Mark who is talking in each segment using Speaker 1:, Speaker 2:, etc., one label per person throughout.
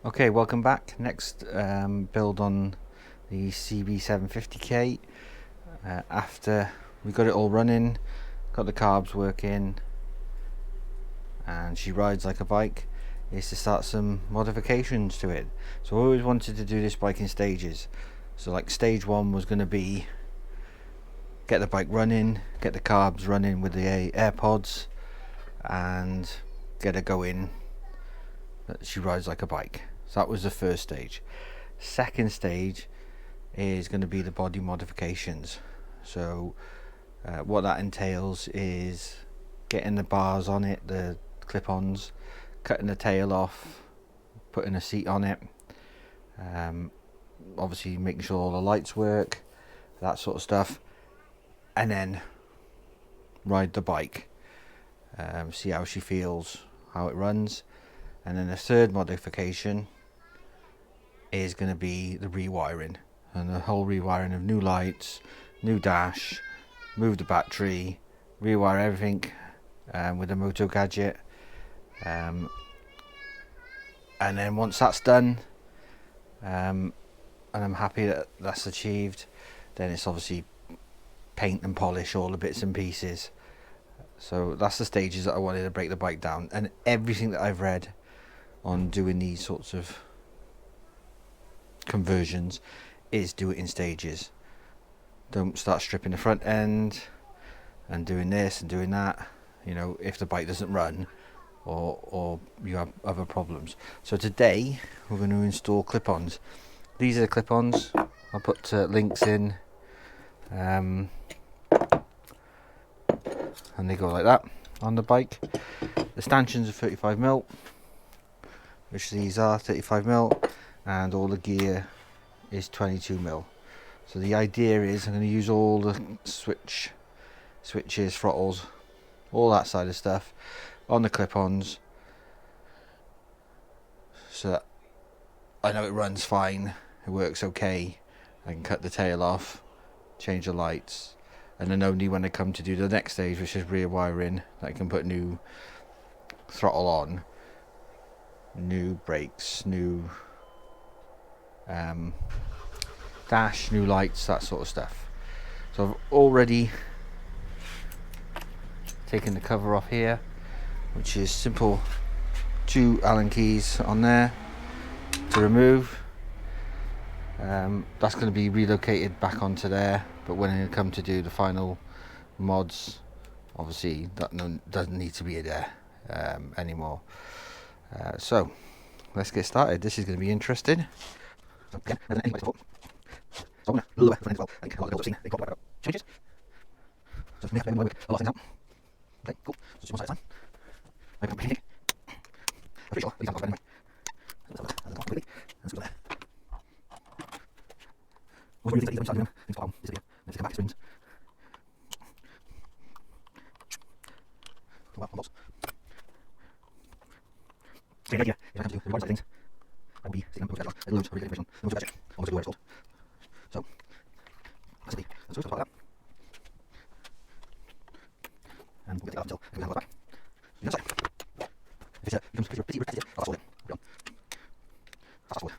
Speaker 1: Okay, welcome back. Next build on the CB750K. After we got it all running, got the carbs working, and she rides like a bike, is to start some modifications to it. So I always wanted to do this bike in stages. So like stage one was going to be get the bike running, get the carbs running with the AirPods, and get her going that she rides like a bike. So that was the first stage. Second stage is going to be the body modifications. So what that entails is getting the bars on it, the clip-ons, cutting the tail off, putting a seat on it, obviously making sure all the lights work, that sort of stuff, and then ride the bike, see how she feels, how it runs. And then the third modification is going to be the rewiring, and the whole rewiring of new lights, new dash, move the battery, rewire everything with a Moto gadget, and then once that's done, and I'm happy that that's achieved, then it's obviously paint and polish all the bits and pieces. So that's the stages that I wanted to break the bike down, and everything that I've read on doing these sorts of conversions is do it in stages. Don't start stripping the front end and doing this and doing that, you know, if the bike doesn't run or you have other problems. So today we're going to install clip-ons. These are the clip-ons. I'll put links in, and they go like that on the bike. The stanchions are 35mm, which these are 35mm, and all the gear is 22mm. So the idea is I'm going to use all the switches, throttles, all that side of stuff on the clip-ons, so that I know it runs fine, it works okay. I can cut the tail off, change the lights, and then only when I come to do the next stage, which is rewiring, that I can put new throttle on, new brakes, new dash, new lights, that sort of stuff. So I've already taken the cover off here, which is simple, 2 Allen keys on there to remove. That's going to be relocated back onto there, but when I come to do the final mods, obviously that doesn't need to be there anymore. So let's get started. This is going to be interesting. So again, as any before, so I'm going to lower the front end as well. I think a lot of the builds I've seen, they talk about changes. So we have to work a lot of things out. Okay, cool. So just one side at a time. I'm pretty sure these aren't anyway. Let's have a look quickly. Let's go there. One really things that you don't start doing, things fall, disappear. Let's come back to springs. Well, on those. So the idea, if I come to the reward side of things, I will be seeing them loads of information, loads of budget, almost everywhere it's sold. So, let's see. Let's talk about that. And we'll get that up until I can have it back. The other side. If it becomes pretty repetitive, I'll fast forward it. We're on. Fast forward.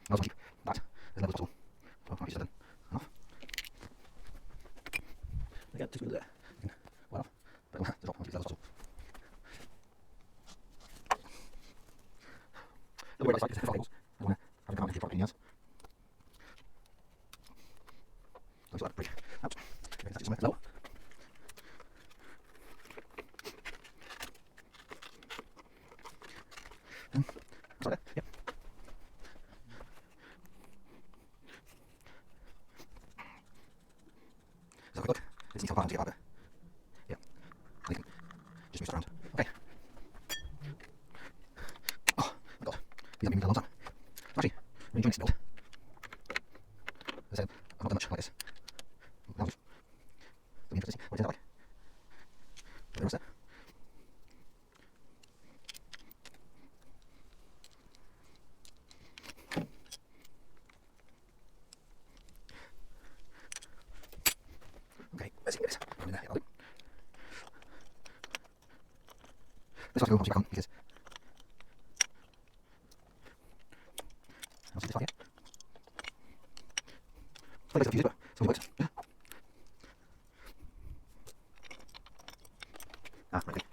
Speaker 1: I also keep that as level as possible. So, my pieces are done. Enough. Again, just glue there. Well, but the top one is level as possible. The way I like is the labels. I want to have a comment if you've got anything else. Looks like a break out. Okay, that's just somewhere low. Looks like that, yep. Let's have a quick look. Let's see how far to get out of it. Yeah. I can just move it around. Okay. Oh my god. These have been moved a long time. Actually, I'm enjoying this build. As I said, I've not done much like this. Now just really interested to see what it ends up like. The rest there. Okay, let's see what it is. Just have to go obviously back on because I'll see this part here. It's like it's confused, but still works. Ah, right,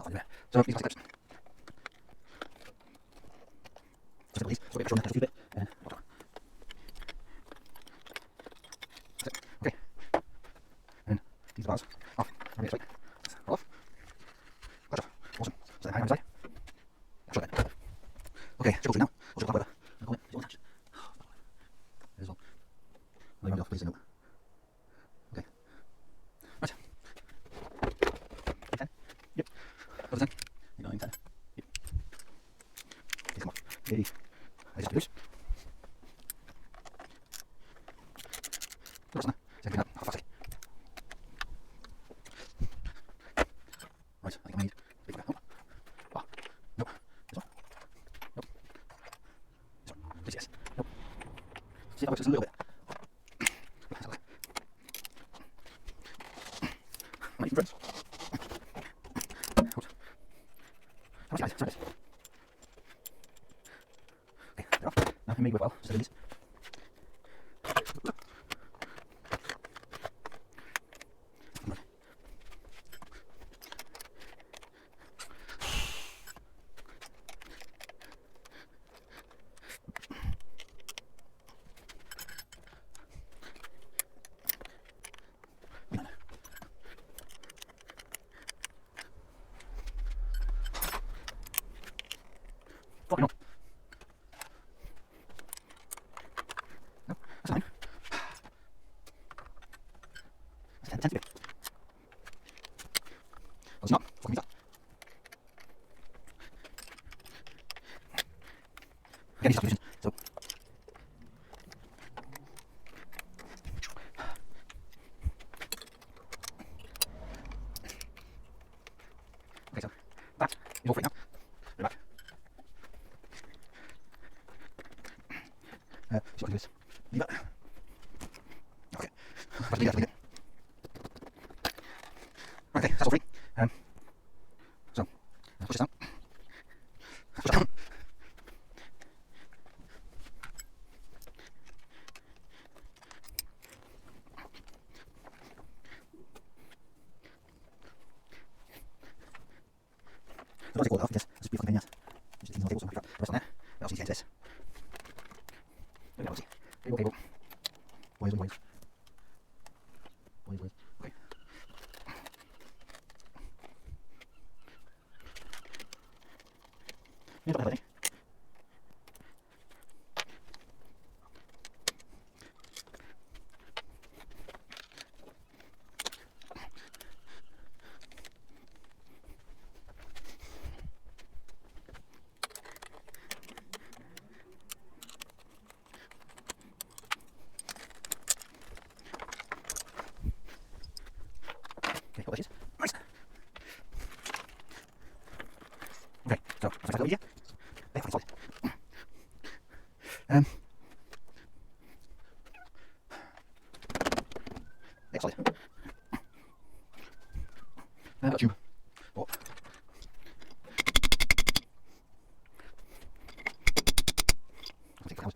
Speaker 1: okay. So these are steps. Just a bit, so we're showing that a bit. That's it. Okay. And these are the bars. Off. Right, right. Off. Gotcha. Awesome. So then hang on the side. Shut it. Okay, trickle through now. We'll trickle that weather. It's all attached. There's one. I'll leave it off, please. Okay. Right. 10. Yep. Go to 10. 9, 10. Yep. Okay, come on. Okay. I just have to loose. Look, what's on there? Second up. Half plastic. Right, I think I need big one. Oh. Nope. This one. Nope. This one. Please, yes. Nope. See if that works just a little bit. Let's have a look. Might be friends. How much guys? Sorry. Okay, they're off. Now, it may work well. Just do these. Fucking on. No, that's fine. That's 10 to be. Well, it's not. Fucking means that. Again, these substitutions. So. Okay, so that is all free now. We're back. So what I can do is leave it. Okay. Let's leave it. Okay, that's all free. So push this down. Push it down. So I'll take all that off, yes. That's a beautiful thing, yes. Just things on the table, so I'm happy for that. Rest on there. What else needs to get into this? Look at that, cable, cable. Wires and wires. Wires, wires. Okay. Yeah, don't have any. Okay, what that is. Nice. Okay, so that's a little easier. Okay, fine, solid. Yeah, solid. A tube. Oh. I'll take the house.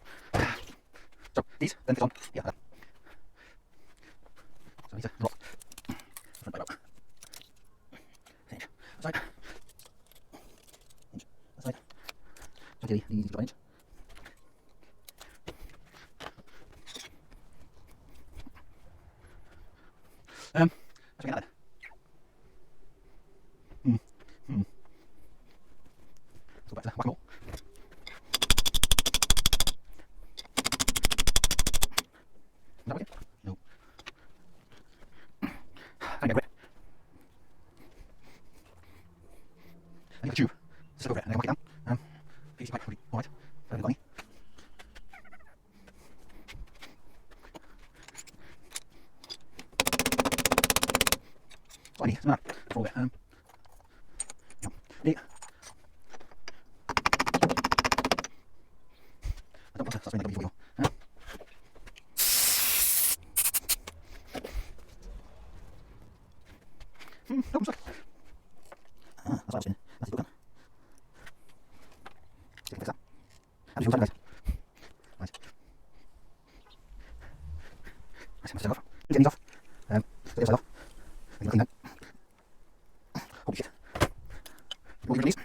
Speaker 1: So these, then fit on. Yeah, that. So I need to drop. Front by about. Inch. Side. Inch. Side. So ideally, these need to go an inch. Let's get that. Let's go back to whack-a-mole. Is that working? No. I get it. I need a tube. Just over it, and I can knock it down. PC mic, alright. I haven't got any. What I need, it's not. Roll it. No. I don't want to start spinning like a before you. No, I'm sorry. That's what I was doing. That's it. How do you guys? Right. Nice. Off. Get these off. Get the other side off. Clean that. Holy shit. Roll your release.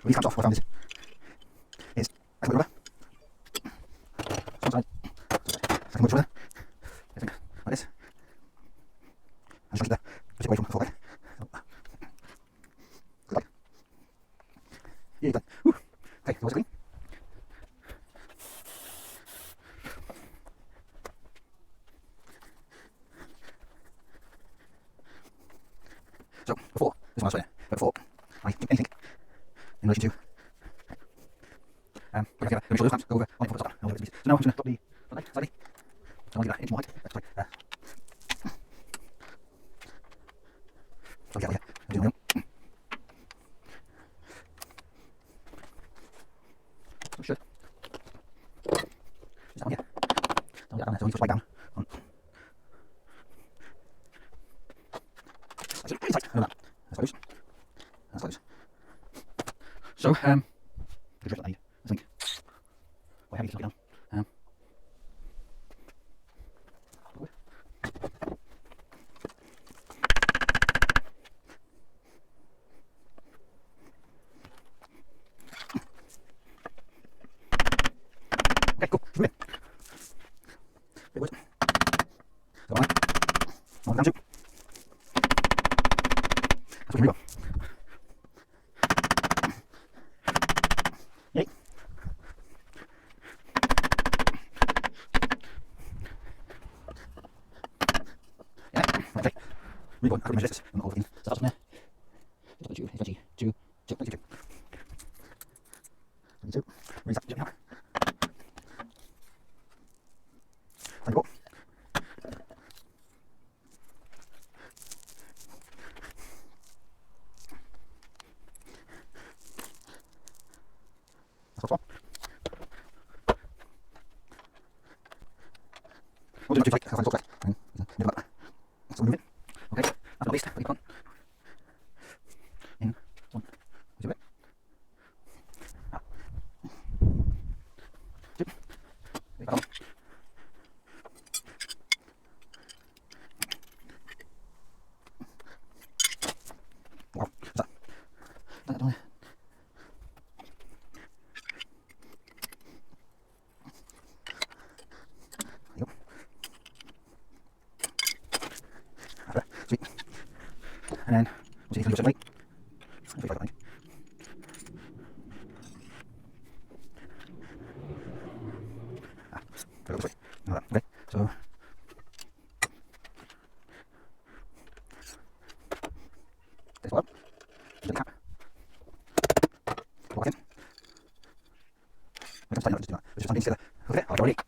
Speaker 1: Release comes off. What I found is actually rubber. One side. Second shoulder. Like this. And just there. Push it away from the forehead. Good luck. Yeah, you're done. Woo. Okay, so what's it clean? So, before, this one I swear, but before I do anything in relation to put together the shoulders, go over on the top. So now I'm just going to drop the leg slightly. So I'll give that an inch more height. That's right. So yeah, I'll do my own. So should. Is that one here? So yeah, down there, so we just slide down. On. That's really tight. No, that's loose. That's loose. So, the drift that I need, I think. Quite heavy to knock it down. Okay, cool. Through it. Bit of wood. So on. On down to. That's where we go. Yay. Yeah, okay. Really good. I could measure this and all the things. Starts from there. It's got the tube. It's got the 2. Raise up the jump now. Time to go. That's what's we'll do it too tight. I'll find the top and nip that. So move it. Okay, that's not least. Keep on. In 1. Do it. 2. Take that on. Wow, what's that? That down there. There you go. Sweet. And then we'll see if we can do it right. I think. Go this way. Like that. Okay, so this one up. The cap. Walk in. We can tighten up, just do that. Let's just stand together. Okay, I'll draw it.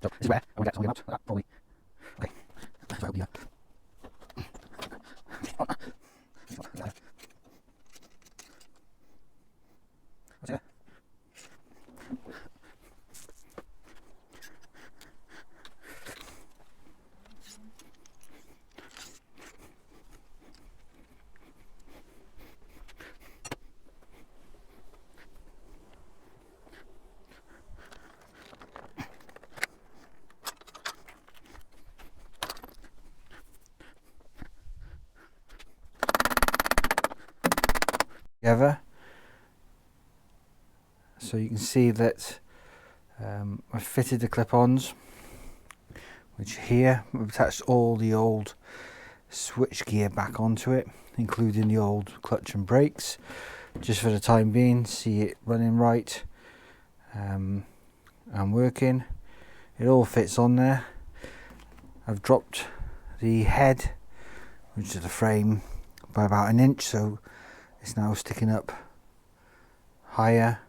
Speaker 1: So this is where I will get something out like that, probably. Okay, so I will be here. What's here? Together, so you can see that I fitted the clip-ons, which here I've attached all the old switch gear back onto it, including the old clutch and brakes, just for the time being. See it running right and working. It all fits on there. I've dropped the head, which is the frame, by about an inch, so it's now sticking up higher,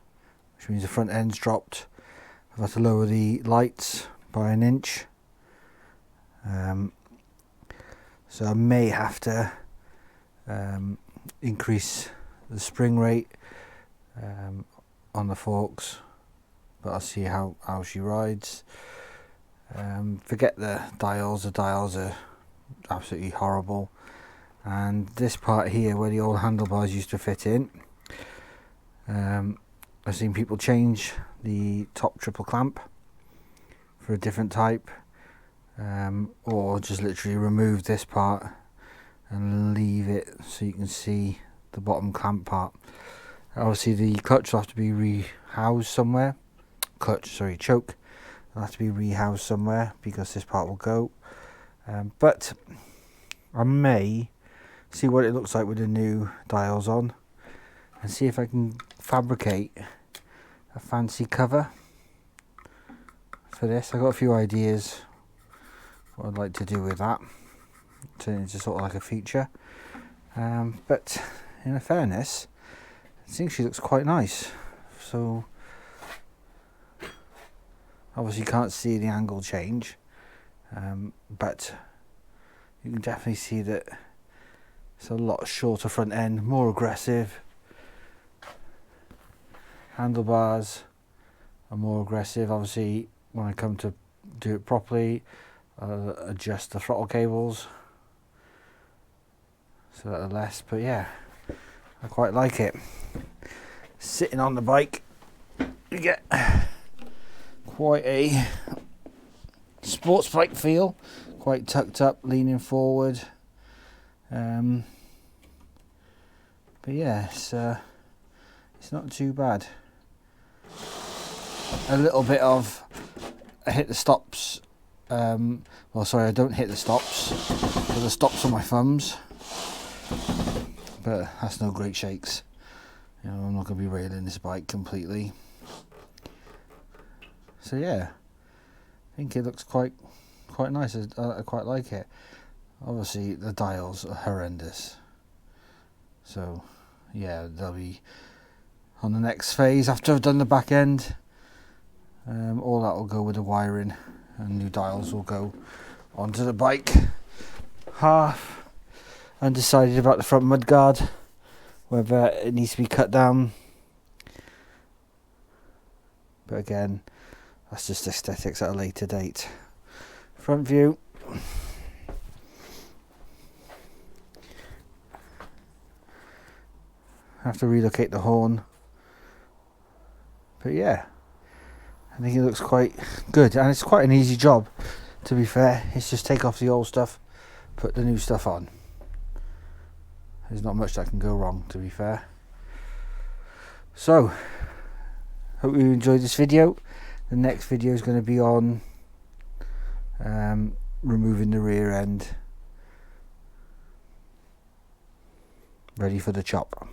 Speaker 1: which means the front end's dropped. I've had to lower the lights by an inch, so I may have to increase the spring rate on the forks, but I'll see how she rides. Forget the dials are absolutely horrible. And this part here where the old handlebars used to fit in, I've seen people change the top triple clamp for a different type, or just literally remove this part and leave it so you can see the bottom clamp part. Obviously the clutch will have to be rehoused somewhere. Choke will have to be rehoused somewhere because this part will go. But I may see what it looks like with the new dials on and see if I can fabricate a fancy cover for this. I got a few ideas what I'd like to do with that, turn it into sort of like a feature. But in fairness, I think she looks quite nice. So obviously you can't see the angle change, but you can definitely see that it's a lot shorter front end, more aggressive. Handlebars are more aggressive. Obviously when I come to do it properly, I'll adjust the throttle cables so that they're less, but yeah, I quite like it. Sitting on the bike, you get quite a sports bike feel, quite tucked up, leaning forward. But yeah, it's not too bad. A little bit of, I hit the stops. Well, sorry, I don't hit the stops, because the stops are my thumbs. But that's no great shakes. You know, I'm not going to be railing this bike completely. So yeah, I think it looks quite nice. I quite like it. Obviously the dials are horrendous. So yeah, they'll be on the next phase after I've done the back end. All that will go with the wiring, and new dials will go onto the bike. Half undecided about the front mudguard, whether it needs to be cut down, but again, that's just aesthetics at a later date. Front view. Have to relocate the horn, but yeah, I think it looks quite good, and it's quite an easy job, to be fair. It's just take off the old stuff, put the new stuff on. There's not much that can go wrong, to be fair. So, hope you enjoyed this video. The next video is going to be on removing the rear end, ready for the chop.